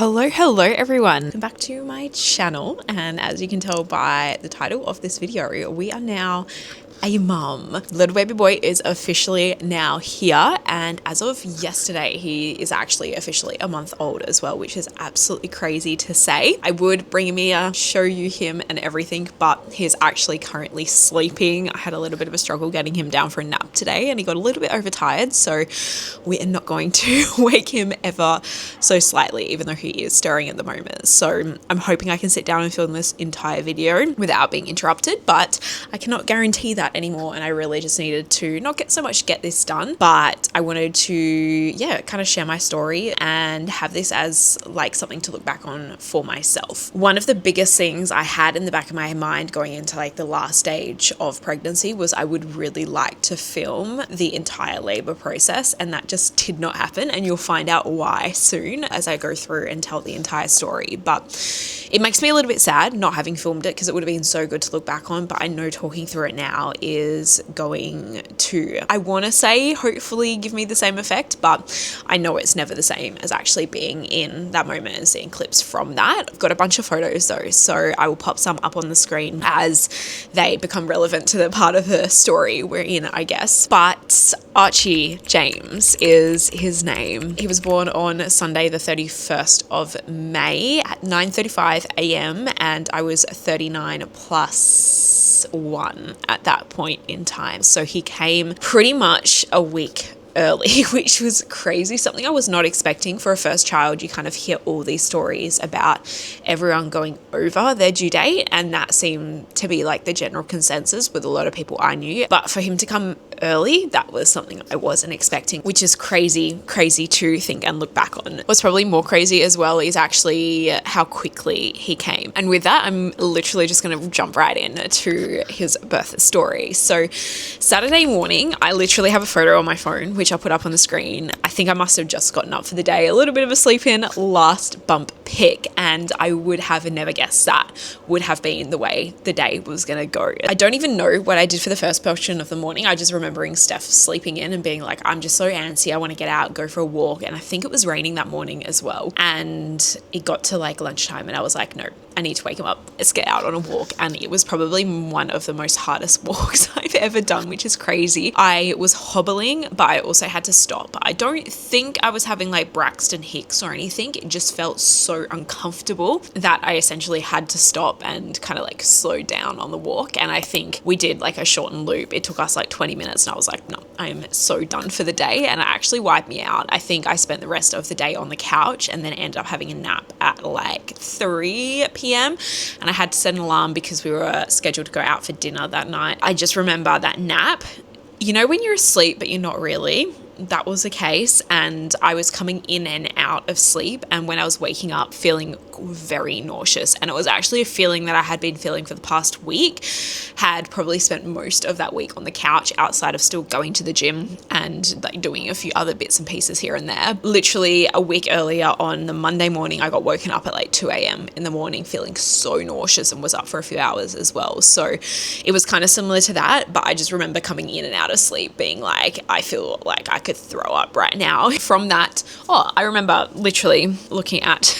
Hello everyone. Welcome back to my channel, and as you can tell by the title of this video, we are now a mum. Little baby boy is officially now here, and as of yesterday he is actually officially a month old as well, which is absolutely crazy to say. I would bring him here, show you him and everything, but he's actually currently sleeping. I had a little bit of a struggle getting him down for a nap today, and he got a little bit overtired, so we are not going to wake him ever so slightly, even though he is stirring at the moment. So I'm hoping I can sit down and film this entire video without being interrupted, but I cannot guarantee that anymore, and I really just needed to not get this done, but I wanted to kind of share my story and have this as like something to look back on for myself. One of the biggest things I had in the back of my mind going into like the last stage of pregnancy was I would really like to film the entire labor process, and that just did not happen, and you'll find out why soon as I go through and tell the entire story. But it makes me a little bit sad not having filmed it, because it would have been so good to look back on, but I know talking through it now is going to, I want to say, hopefully give me the same effect, but I know it's never the same as actually being in that moment and seeing clips from that. I've got a bunch of photos though, so I will pop some up on the screen as they become relevant to the part of the story we're in, I guess. But Archie James is his name. He was born on Sunday the 31st of May at 9:35 a.m. and I was 39 plus 1 at that point in time. So he came pretty much a week early, which was crazy, something I was not expecting for a first child. You kind of hear all these stories about everyone going over their due date, and that seemed to be like the general consensus with a lot of people I knew. But for him to come early, that was something I wasn't expecting, which is crazy to think and look back on. What's probably more crazy as well is actually how quickly he came. And with that, I'm literally just going to jump right in to his birth story. So Saturday morning, I literally have a photo on my phone, which I'll put up on the screen. I think I must have just gotten up for the day, a little bit of a sleep in, last bump pic, and I would have never guessed that would have been the way the day was going to go. I don't even know what I did for the first portion of the morning. I just remembering Steph sleeping in and being like, I'm just so antsy, I want to get out, go for a walk. And I think it was raining that morning as well, and it got to like lunchtime and I was like, no, I need to wake him up, let's get out on a walk. And it was probably one of the most hardest walks I've ever done, which is crazy. I was hobbling, but I also had to stop. I don't think I was having like Braxton Hicks or anything. It just felt so uncomfortable that I essentially had to stop and kind of like slow down on the walk. And I think we did like a shortened loop. It took us like 20 minutes and I was like, no, I am so done for the day. And it actually wiped me out. I think I spent the rest of the day on the couch and then ended up having a nap at like 3 p.m. and I had to set an alarm because we were scheduled to go out for dinner that night. I just remember that nap, you know, when you're asleep but you're not really. That was the case, and I was coming in and out of sleep, and when I was waking up feeling very nauseous, and it was actually a feeling that I had been feeling for the past week. Had probably spent most of that week on the couch outside of still going to the gym and like doing a few other bits and pieces here and there. Literally a week earlier on the Monday morning, I got woken up at like 2 a.m. in the morning feeling so nauseous and was up for a few hours as well. So it was kind of similar to that, but I just remember coming in and out of sleep being like, I feel like I could throw up right now. From that, I remember literally looking at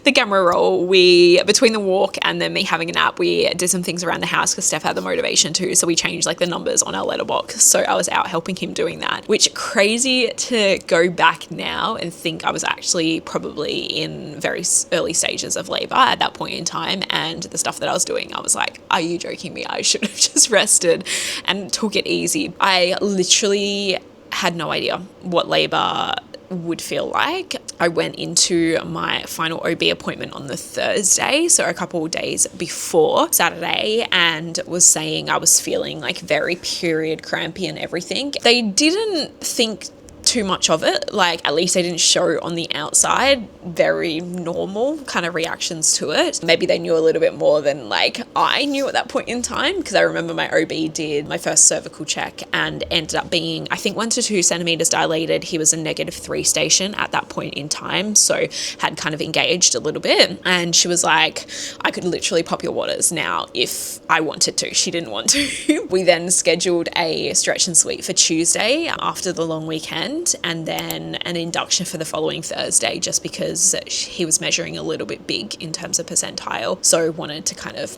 the camera roll. We, between the walk and then me having a nap, we did some things around the house because Steph had the motivation too. So we changed like the numbers on our letterbox. So I was out helping him doing that, which crazy to go back now and think I was actually probably in very early stages of labor at that point in time. And the stuff that I was doing, I was like, are you joking me? I should have just rested and took it easy. I literally had no idea what labor would feel like. I went into my final OB appointment on the Thursday, so a couple of days before Saturday, and was saying I was feeling like very period crampy and everything. They didn't think too much of it, like at least they didn't show on the outside. Very normal kind of reactions to it. Maybe they knew a little bit more than like I knew at that point in time, because I remember my OB did my first cervical check and ended up being, I think, 1 to 2 centimeters dilated. He was a -3 station at that point in time, so had kind of engaged a little bit, and she was like, I could literally pop your waters now if I wanted to. She didn't want to. We then scheduled a stretch and sweep for Tuesday after the long weekend, weekend, and then an induction for the following Thursday, just because he was measuring a little bit big in terms of percentile. So wanted to kind of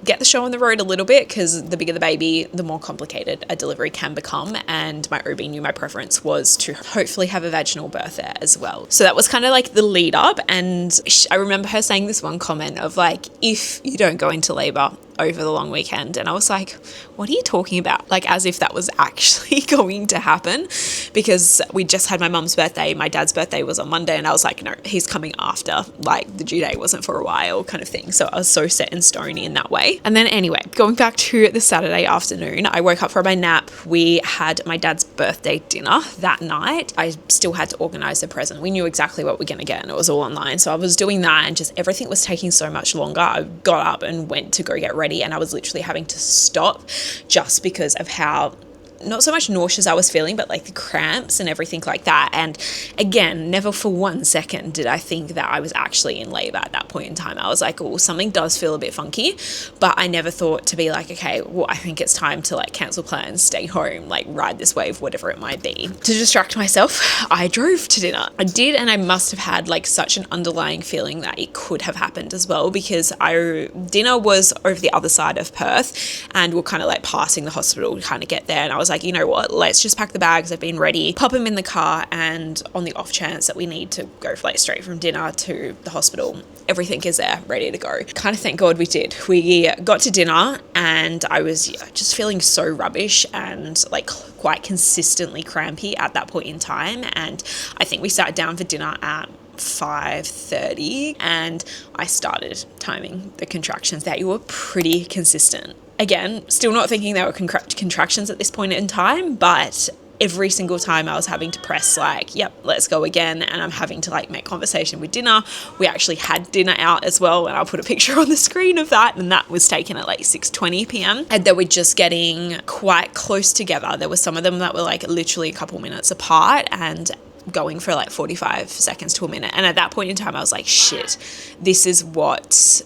get the show on the road a little bit, because the bigger the baby, the more complicated a delivery can become. And my OB knew my preference was to hopefully have a vaginal birth there as well. So that was kind of like the lead up. And I remember her saying this one comment of like, if you don't go into labor over the long weekend. And I was like, what are you talking about? Like, as if that was actually going to happen, because we just had my mum's birthday. My dad's birthday was on Monday, and I was like, no, he's coming after, like the due date wasn't for a while kind of thing. So I was so set in stone in that way. And then anyway, going back to the Saturday afternoon, I woke up for my nap. We had my dad's birthday dinner that night. I still had to organize the present. We knew exactly what we're going to get, and it was all online. So I was doing that, and just everything was taking so much longer. I got up and went to go get ready, and I was literally having to stop just because of how, not so much nauseous I was feeling, but like the cramps and everything like that. And again, never for 1 second did I think that I was actually in labor at that point in time. I was like, oh, something does feel a bit funky, but I never thought to be like, okay, well, I think it's time to like cancel plans, stay home, like ride this wave, whatever it might be. To distract myself, I drove to dinner. I did, and I must have had like such an underlying feeling that it could have happened as well, because dinner was over the other side of Perth, and we're kind of like passing the hospital to kind of get there. And I was like, you know what, let's just pack the bags. I've been ready, pop them in the car, and on the off chance that we need to go like straight from dinner to the hospital, everything is there ready to go. Kind of thank God we did. We got to dinner, and I was just feeling so rubbish and like quite consistently crampy at that point in time. And I think we sat down for dinner at 5:30, and I started timing the contractions. They were pretty consistent. Again, still not thinking they were contractions at this point in time, but every single time I was having to press like, yep, let's go again. And I'm having to like make conversation with dinner. We actually had dinner out as well, and I'll put a picture on the screen of that. And that was taken at like 6:20 p.m. And they were just getting quite close together. There were some of them that were like literally a couple minutes apart, and going for like 45 seconds to a minute. And at that point in time, I was like, shit, this is what...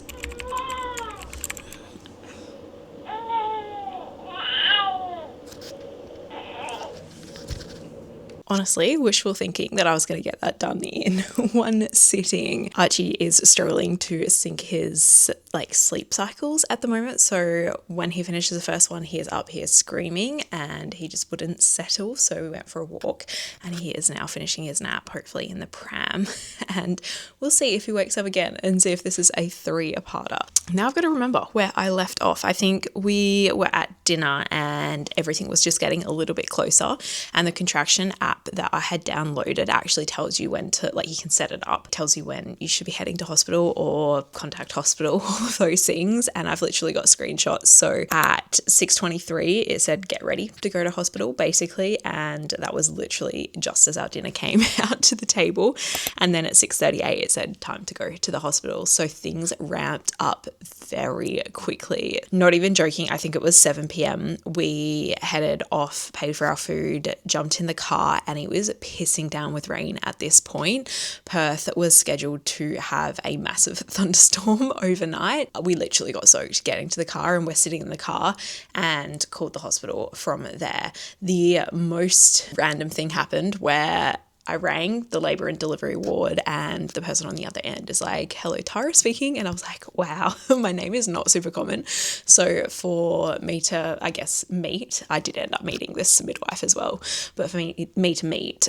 Honestly, wishful thinking that I was going to get that done in one sitting. Archie is struggling to sync his like sleep cycles at the moment. So when he finishes the first one, he is up here screaming, and he just wouldn't settle. So we went for a walk, and he is now finishing his nap, hopefully in the pram. And we'll see if he wakes up again and see if this is a 3-parter. Now I've got to remember where I left off. I think we were at dinner, and everything was just getting a little bit closer, and the contraction app that I had downloaded actually tells you when to, like, you can set it up, tells you when you should be heading to hospital or contact hospital, all of those things. And I've literally got screenshots. So at 6:23 it said get ready to go to hospital, basically, and that was literally just as our dinner came out to the table. And then at 6:38 it said time to go to the hospital. So things ramped up very quickly. Not even joking, I think it was 7 p.m. we headed off, paid for our food, jumped in the car, and it was pissing down with rain at this point. Perth was scheduled to have a massive thunderstorm overnight. We literally got soaked getting to the car, and we're sitting in the car and called the hospital from there. The most random thing happened where I rang the labour and delivery ward, and the person on the other end is like, hello, Tara speaking. And I was like, wow, my name is not super common. So for me to, I guess, meet, I did end up meeting this midwife as well, but for me to meet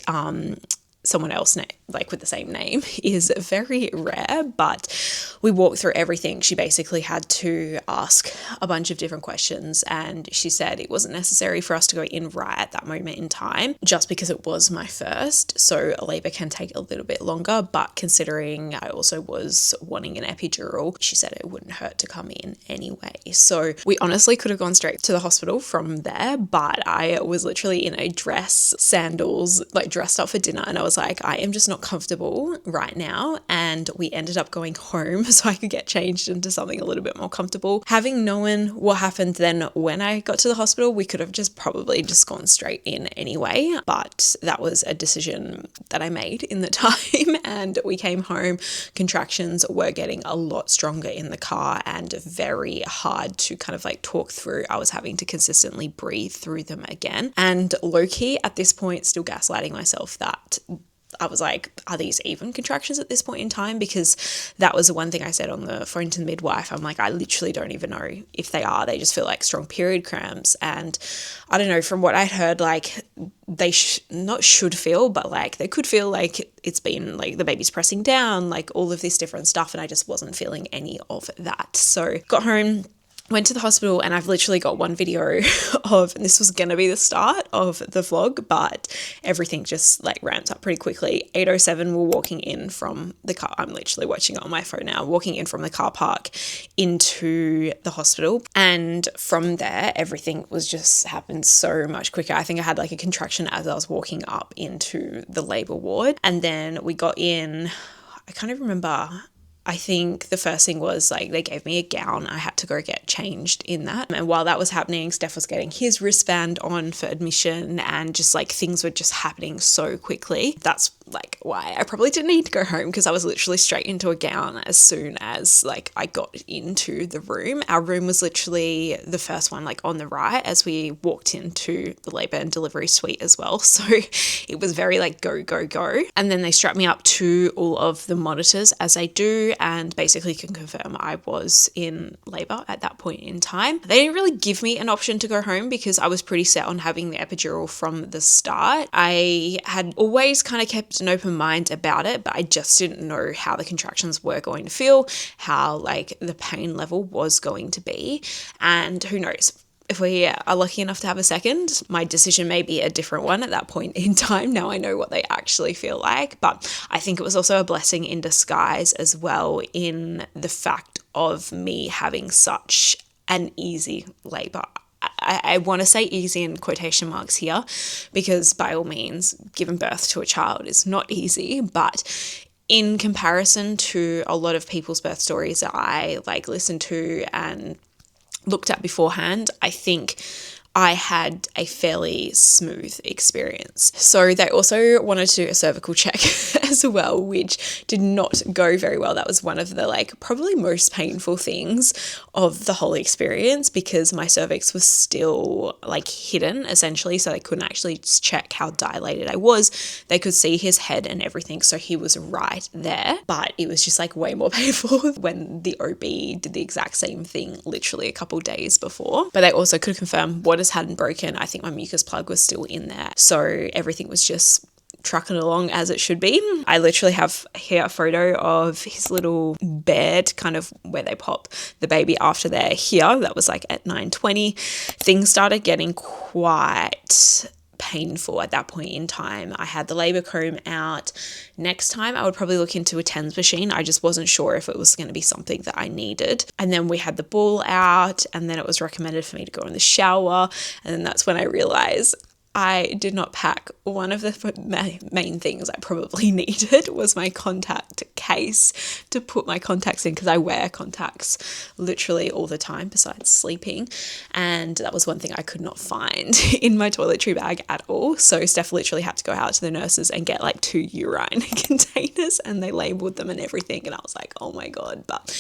someone else like with the same name is very rare. But we walked through everything. She basically had to ask a bunch of different questions, and she said it wasn't necessary for us to go in right at that moment in time, just because it was my first. So labor can take a little bit longer, but considering I also was wanting an epidural, she said it wouldn't hurt to come in anyway. So we honestly could have gone straight to the hospital from there, but I was literally in a dress, sandals, like dressed up for dinner, and I was like, I am just not comfortable right now. And we ended up going home so I could get changed into something a little bit more comfortable. Having known what happened then when I got to the hospital, we could have just probably just gone straight in anyway, but that was a decision that I made in the time, and we came home. Contractions were getting a lot stronger in the car and very hard to kind of like talk through. I was having to consistently breathe through them again, and low-key at this point still gaslighting myself that I was like, are these even contractions at this point in time? Because that was the one thing I said on the phone to the midwife. I'm like, I literally don't even know if they are. They just feel like strong period cramps. And I don't know, from what I heard, like they not should feel, but like they could feel like it's been like the baby's pressing down, like all of this different stuff. And I just wasn't feeling any of that. So got home, went to the hospital, and I've literally got one video of, and this was going to be the start of the vlog, but everything just like ramped up pretty quickly. 8:07, we're walking in from the car. I'm literally watching it on my phone now, walking in from the car park into the hospital. And from there, everything was just happened so much quicker. I think I had like a contraction as I was walking up into the labor ward. And then we got in, I kind of remember, I think the first thing was like they gave me a gown. I had to go get changed in that. And while that was happening, Steph was getting his wristband on for admission, and just like things were just happening so quickly. That's like why I probably didn't need to go home, because I was literally straight into a gown as soon as like I got into the room. Our room was literally the first one like on the right as we walked into the labor and delivery suite as well. So it was very like go, go, go. And then they strapped me up to all of the monitors as they do, and basically can confirm I was in labor at that point in time. They didn't really give me an option to go home because I was pretty set on having the epidural from the start. I had always kind of kept an open mind about it, but I just didn't know how the contractions were going to feel, how like the pain level was going to be, and who knows. If we are lucky enough to have a second, my decision may be a different one at that point in time. Now I know what they actually feel like, but I think it was also a blessing in disguise as well, in the fact of me having such an easy labor. I want to say easy in quotation marks here, because by all means, giving birth to a child is not easy, but in comparison to a lot of people's birth stories that I like listened to and looked at beforehand, I think I had a fairly smooth experience. So they also wanted to do a cervical check as well, which did not go very well. That was one of the like probably most painful things of the whole experience, because my cervix was still like hidden essentially, so they couldn't actually check how dilated I was. They could see his head and everything, so he was right there, but it was just like way more painful when the OB did the exact same thing literally a couple days before. But they also could confirm what hadn't broken. I think my mucus plug was still in there, so everything was just trucking along as it should be. I literally have here a photo of his little bed, kind of where they pop the baby after they're here. That was like at 9:20. Things started getting quite painful at that point in time. I had the labor comb out. Next time I would probably look into a TENS machine. I just wasn't sure if it was going to be something that I needed. And then we had the ball out, and then it was recommended for me to go in the shower. And then that's when I realized I did not pack one of the main things I probably needed was my contact case to put my contacts in, because I wear contacts literally all the time besides sleeping, and that was one thing I could not find in my toiletry bag at all. So Steph literally had to go out to the nurses and get like 2 urine containers, and they labeled them and everything, and I was like, oh my god. But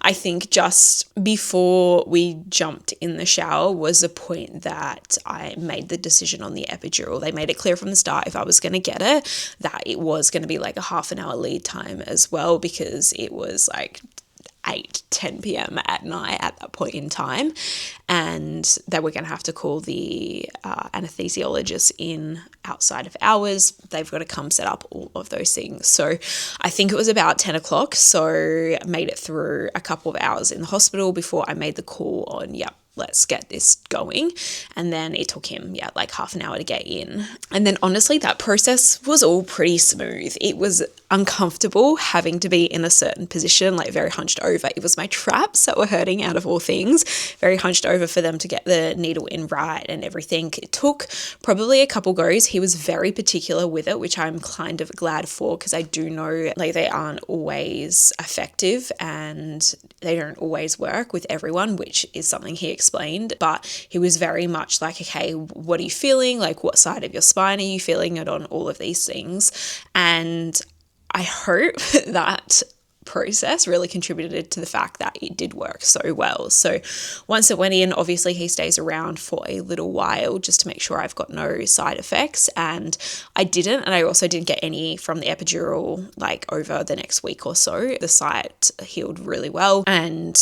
I think just before we jumped in the shower was the point that I made the decision on the epidural. They made it clear from the start, if I was going to get it, that it was going to be like a half an hour lead time as well, because it was like 8-10 p.m. at night at that point in time, and they were going to have to call the anesthesiologist in outside of hours. They've got to come set up all of those things. So I think it was about 10 o'clock, so I made it through a couple of hours in the hospital before I made the call on, yep, let's get this going. And then it took him, like half an hour to get in. And then honestly, that process was all pretty smooth. It was uncomfortable having to be in a certain position, like very hunched over. It was my traps that were hurting out of all things, very hunched over for them to get the needle in right and everything. It took probably a couple goes. He was very particular with it, which I'm kind of glad for, because I do know like they aren't always effective and they don't always work with everyone, which is something he explained. But he was very much like, okay, what are you feeling? Like, what side of your spine are you feeling it on? All of these things. And I hope that process really contributed to the fact that it did work so well. So once it went in, obviously he stays around for a little while just to make sure I've got no side effects, and I didn't. And I also didn't get any from the epidural like over the next week or so. The site healed really well, and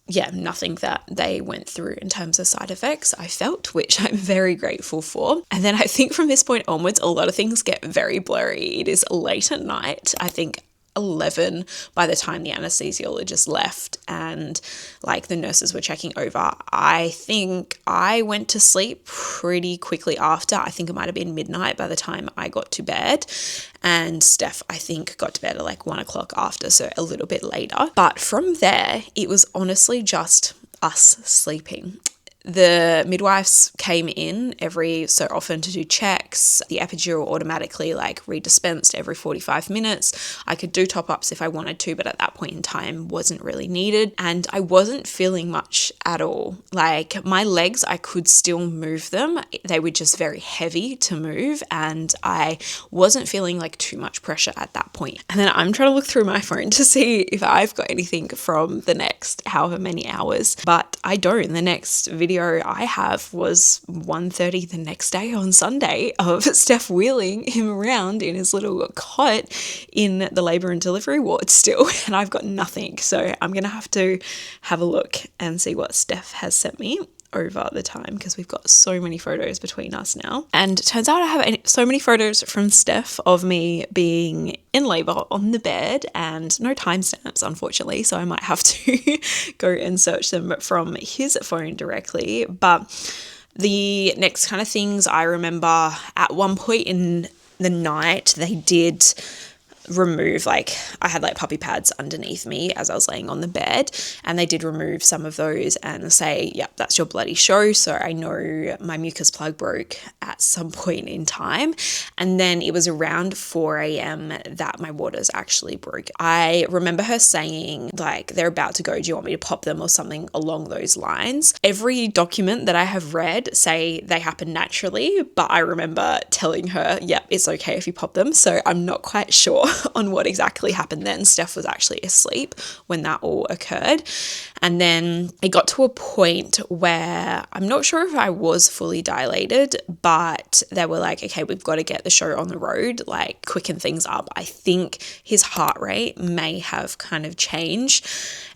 yeah, nothing that they went through in terms of side effects I felt, which I'm very grateful for. And then I think from this point onwards, a lot of things get very blurry. It is late at night. I think 11 by the time the anesthesiologist left and like the nurses were checking over. I think I went to sleep pretty quickly after. I think it might have been midnight by the time I got to bed, and Steph I think got to bed at like 1 o'clock after, so a little bit later. But from there it was honestly just us sleeping. The midwives came in every so often to do checks. The epidural automatically like redispensed every 45 minutes. I could do top-ups if I wanted to, but at that point in time wasn't really needed. And I wasn't feeling much at all. Like my legs, I could still move them. They were just very heavy to move, and I wasn't feeling like too much pressure at that point. And then I'm trying to look through my phone to see if I've got anything from the next however many hours, but I don't. The next video I have was 1:30 the next day on Sunday of Steph wheeling him around in his little cot in the labour and delivery ward still, and I've got nothing. So I'm gonna have to have a look and see what Steph has sent me over the time, because we've got so many photos between us now. And it turns out I have so many photos from Steph of me being in labour on the bed, and no timestamps unfortunately, so I might have to go and search them from his phone directly. But the next kind of things I remember, at one point in the night they did remove, like I had like puppy pads underneath me as I was laying on the bed, and they did remove some of those and say, yep, that's your bloody show. So I know my mucus plug broke at some point in time, and then it was around 4 a.m. that my waters actually broke. I remember her saying like, they're about to go, do you want me to pop them, or something along those lines. Every document that I have read say they happen naturally, but I remember telling her, yep, it's okay if you pop them. So I'm not quite sure on what exactly happened then. Steph was actually asleep when that all occurred. And then it got to a point where I'm not sure if I was fully dilated, but they were like, okay, we've got to get the show on the road, like quicken things up. I think his heart rate may have kind of changed.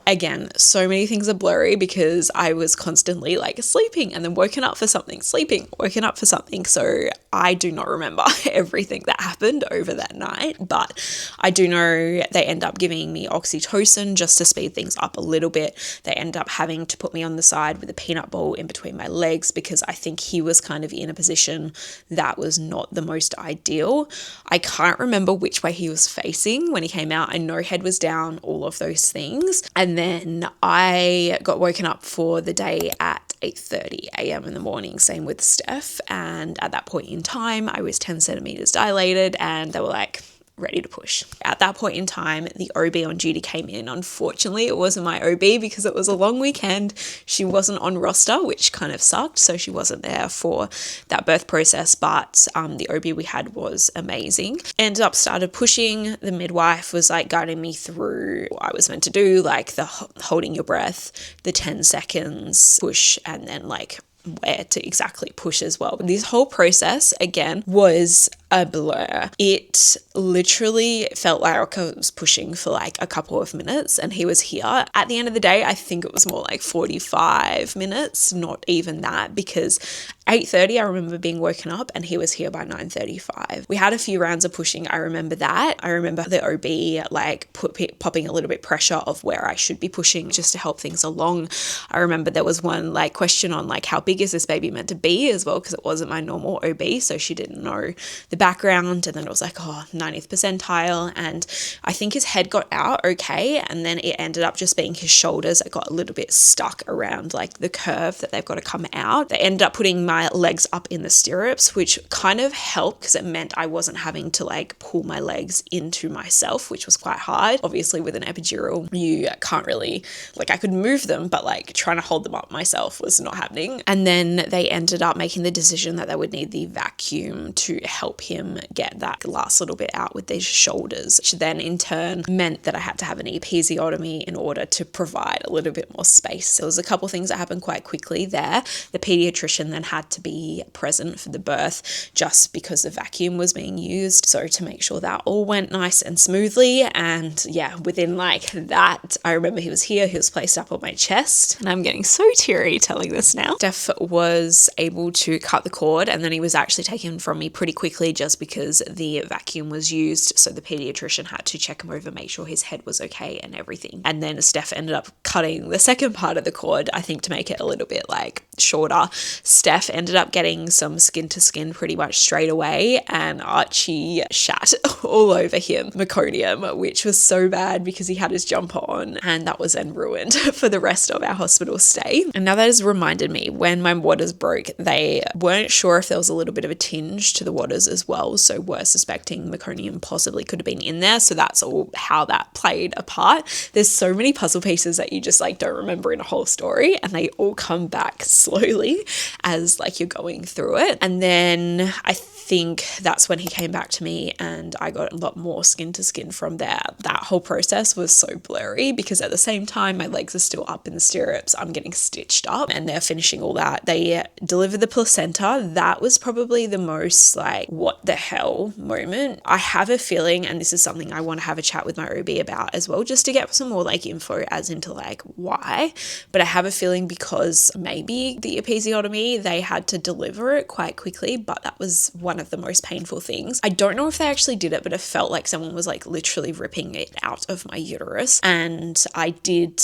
Again, so many things are blurry because I was constantly like sleeping and then woken up for something, sleeping, woken up for something. So I do not remember everything that happened over that night, but I do know they end up giving me oxytocin just to speed things up a little bit. They end up having to put me on the side with a peanut ball in between my legs, because I think he was kind of in a position that was not the most ideal. I can't remember which way he was facing when he came out. I know head was down, all of those things. And then I got woken up for the day at 8:30 a.m. in the morning, same with Steph. And at that point in time, I was 10 centimeters dilated, and they were like, ready to push. At that point in time, the OB on duty came in. Unfortunately, it wasn't my OB because it was a long weekend. She wasn't on roster, which kind of sucked. So she wasn't there for that birth process, but the OB we had was amazing. Ended up started pushing. The midwife was like guiding me through what I was meant to do, like the holding your breath, the 10 seconds push, and then like where to exactly push as well. But this whole process, again, was a blur. It literally felt like I was pushing for like a couple of minutes and he was here. At the end of the day, I think it was more like 45 minutes, not even that, because 8:30 I remember being woken up and he was here by 9:35. We had a few rounds of pushing, I remember that. I remember the OB like popping a little bit pressure of where I should be pushing just to help things along. I remember there was one like question on like how big is this baby meant to be as well, because it wasn't my normal OB, so she didn't know the background, and then it was like, 90th percentile, and I think his head got out okay, and then it ended up just being his shoulders that got a little bit stuck around like the curve that they've got to come out. They ended up putting my legs up in the stirrups, which kind of helped because it meant I wasn't having to like pull my legs into myself, which was quite hard. Obviously with an epidural, you can't really, like, I could move them, but like trying to hold them up myself was not happening. And then they ended up making the decision that they would need the vacuum to help him get that last little bit out with these shoulders, which then in turn meant that I had to have an episiotomy in order to provide a little bit more space. There was a couple things that happened quite quickly there. The pediatrician then had to be present for the birth just because the vacuum was being used, so to make sure that all went nice and smoothly. And yeah, within like that, I remember he was here, he was placed up on my chest, and I'm getting so teary telling this now. Steph was able to cut the cord, and then he was actually taken from me pretty quickly just because the vacuum was used, so the pediatrician had to check him over, make sure his head was okay and everything. And then Steph ended up cutting the second part of the cord, I think to make it a little bit like shorter. Steph ended up getting some skin to skin pretty much straight away, and Archie shat all over him, meconium, which was so bad because he had his jumper on, and that was then ruined for the rest of our hospital stay. And now that has reminded me, when my waters broke, they weren't sure if there was a little bit of a tinge to the waters as well, so were suspecting meconium possibly could have been in there. So that's all how that played a part. There's so many puzzle pieces that you just like don't remember in a whole story, and they all come back slowly as like you're going through it. And then I think that's when he came back to me and I got a lot more skin to skin from there. That whole process was so blurry because at the same time my legs are still up in the stirrups, I'm getting stitched up, and they're finishing all that. They delivered the placenta. That was probably the most like what the hell moment. I have a feeling, and this is something I want to have a chat with my OB about as well, just to get some more like info as into like why, but I have a feeling because maybe the episiotomy, they had to deliver it quite quickly, but that was one of the most painful things. I don't know if they actually did it, but it felt like someone was like literally ripping it out of my uterus, and I did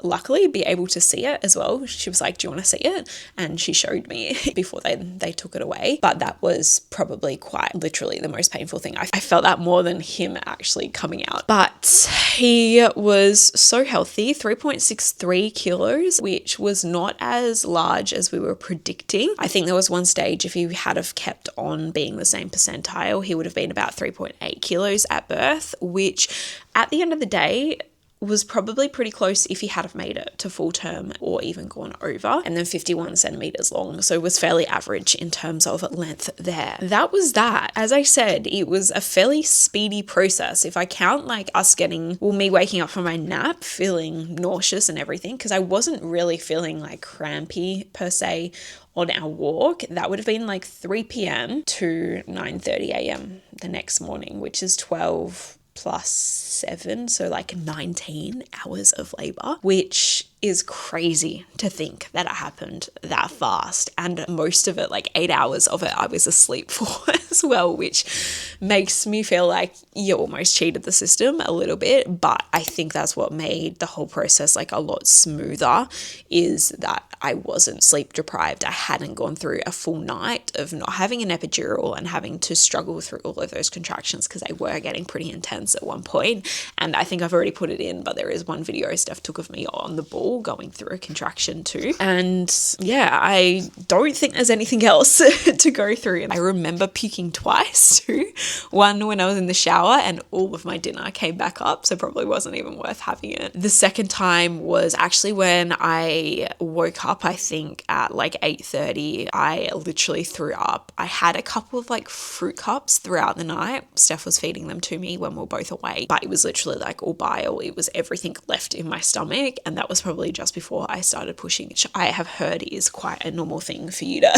luckily be able to see it as well. She was like, do you want to see it? And she showed me before they took it away, but that was probably quite literally the most painful thing. I felt that more than him actually coming out. But he was so healthy, 3.63 kilos, which was not as large as we were predicting. I think there was one stage, if he had have kept on being the same percentile, he would have been about 3.8 kilos at birth, which at the end of the day was probably pretty close if he had have made it to full term or even gone over, and then 51 centimeters long. So it was fairly average in terms of length there. That was that. As I said, it was a fairly speedy process. If I count like us me waking up from my nap feeling nauseous and everything, because I wasn't really feeling like crampy per se on our walk, that would have been like 3 p.m. to 9:30 a.m. the next morning, which is 12 plus 7, so like 19 hours of labor, which is crazy to think that it happened that fast. And most of it, like 8 hours of it, I was asleep for as well, which makes me feel like you almost cheated the system a little bit. But I think that's what made the whole process like a lot smoother, is that I wasn't sleep deprived. I hadn't gone through a full night of not having an epidural and having to struggle through all of those contractions, because they were getting pretty intense at one point. And I think I've already put it in, but there is one video Steph took of me on the ball going through a contraction too. And yeah, I don't think there's anything else to go through. And I remember puking twice too. One when I was in the shower and all of my dinner came back up, so probably wasn't even worth having it. The second time was actually when I woke up, I think at like 8:30. I literally threw up. I had a couple of like fruit cups throughout the night. Steph was feeding them to me when we were both away, but it was literally like all bile. It was everything left in my stomach, and that was probably just before I started pushing, which I have heard is quite a normal thing for you to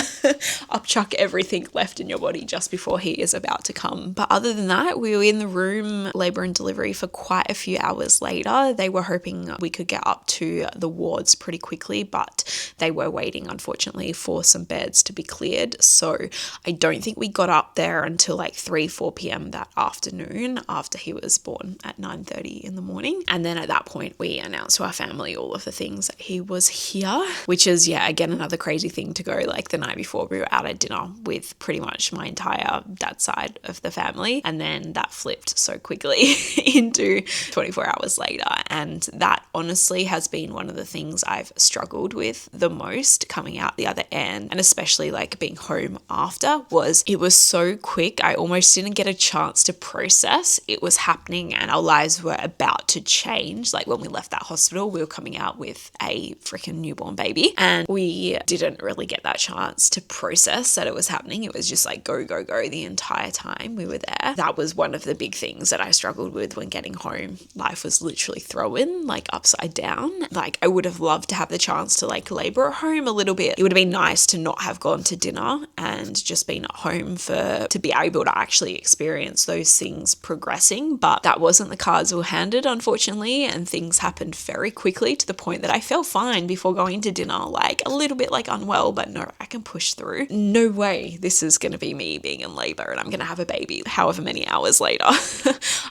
upchuck everything left in your body just before he is about to come. But other than that, we were in the room, labor and delivery, for quite a few hours later. They were hoping we could get up to the wards pretty quickly, but they were waiting, unfortunately, for some beds to be cleared. So I don't think we got up there until like 3-4 p.m. that afternoon after he was born at 9:30 in the morning. And then at that point, we announced to our family all of the things that he was here, which is, yeah, again, another crazy thing to go like the night before. We were out at dinner with pretty much my entire dad's side of the family. And then that flipped so quickly into 24 hours later. And that honestly has been one of the things I've struggled with the most coming out the other end, and especially like being home after, was it was so quick. I almost didn't get a chance to process it was happening and our lives were about to change. Like when we left that hospital, we were coming out with a freaking newborn baby, and we didn't really get that chance to process that it was happening. It was just like go, go, go the entire time we were there. That was one of the big things that I struggled with when getting home. Life was literally thrown like upside down. Like I would have loved to have the chance to like labor at home a little bit. It would have been nice to not have gone to dinner and just been at home to be able to actually experience those things progressing. But that wasn't the cards we were handed, unfortunately, and things happened very quickly to the point that I felt fine before going to dinner, like a little bit like unwell, but no, I can push through. No way this is going to be me being in labor and I'm going to have a baby however many hours later.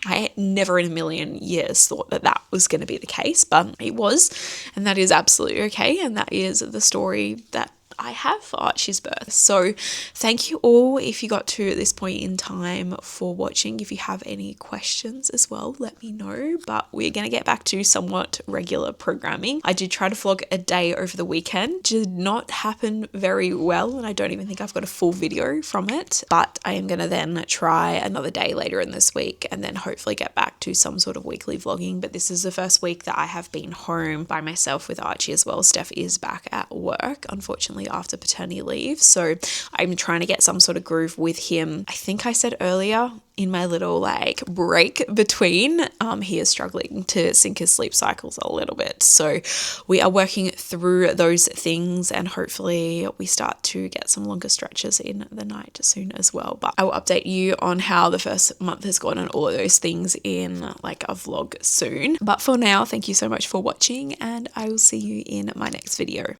I never in a million years thought that that was going to be the case, but it was, and that is absolutely okay. And that is the story that I have for Archie's birth. So thank you all if you got to this point in time for watching. If you have any questions as well, let me know. But we're going to get back to somewhat regular programming. I did try to vlog a day over the weekend. Did not happen very well, and I don't even think I've got a full video from it. But I am going to then try another day later in this week and then hopefully get back to some sort of weekly vlogging. But this is the first week that I have been home by myself with Archie as well. Steph is back at work, unfortunately, after paternity leave. So I'm trying to get some sort of groove with him. I think I said earlier in my little like break between, he is struggling to sync his sleep cycles a little bit. So we are working through those things and hopefully we start to get some longer stretches in the night soon as well. But I will update you on how the first month has gone and all of those things in like a vlog soon. But for now, thank you so much for watching and I will see you in my next video.